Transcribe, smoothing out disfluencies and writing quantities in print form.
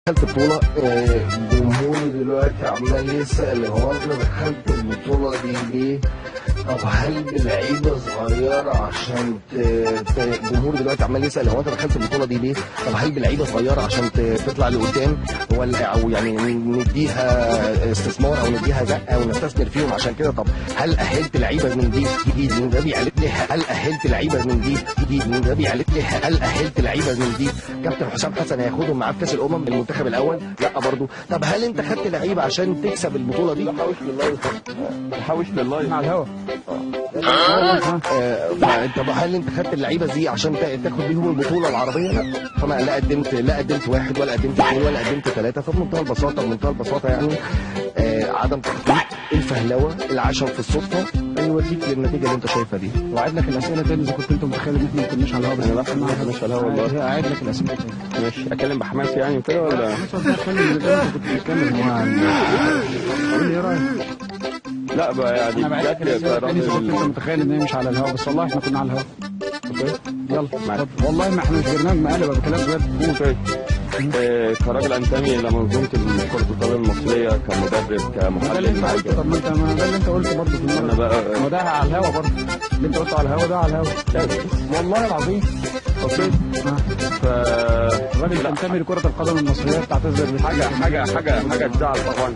دخلت بطولة جمهوري دلوقتي عمال يسأل هو أنا دخلت البطولة دي ليه؟ طب هل بلعيبة صغيرة عشان الجمهور دلوقتي عمال يسأل هو أنت دخلت البطولة دي ليه؟ طب هل بلعيبة صغيرة عشان تطلع لقدام ولا أو يعني نديها استثمار أو نديها زقة ونستثمر فيهم عشان كده؟ طب هل أهلت لعيبة من دي جديد من ربيع قالت لي هل أهلت لعيبة من دي جديد من ربيع قالت لي هل أهلت لعيبة من دي كابتن حسام حسن هياخدهم معاه في كأس الأمم المنتخب الأول؟ لا برضه. طب هل أنت خدت لعيبة عشان تكسب البطولة دي؟ حوش لله على الهوا. طب هل انت خدت اللعيبه دي عشان تاخد بيهم البطوله العربيه؟ لا. فما لا قدمت واحد ولا قدمت اثنين ولا قدمت ثلاثه. فبمنتهى البساطه يعني عدم تخطيط، الفهلوه، العشم في الصدفه يوديك للنتيجه اللي انت شايفها دي. وعد لك الاسئله تاني اذا كنت انت متخيل ان احنا ما كناش على الهوا. لا ما كناش على الهوا والله. قاعد لك الاسئله تاني. ماشي اكلم بحماس يعني وكده ولا اتكلم زي ما كنت بتتكلم. هو قول لي ايه رايك؟ لا بقى يعني انا بعد لك الاسئله تاني اذا كنت انت متخيل ان هي مش على الهوا، بس والله احنا كنا على الهوا. يلا والله ما احنا مش برنامج مقالب، انا بكلمك بجد. كراجل انتمي لمنظومه كره القدم المصريه كمدرب كمحلل معاك. طب ما انت ده اللي انت قلته برضه في المره. انا بقى ما ده على الهوا برضه اللي انت قلته على الهوا، ده على الهوا. والله العظيم. اوكي. الراجل تنتمي لكره القدم المصريه بتعتذر حاجه تزعل طبعا.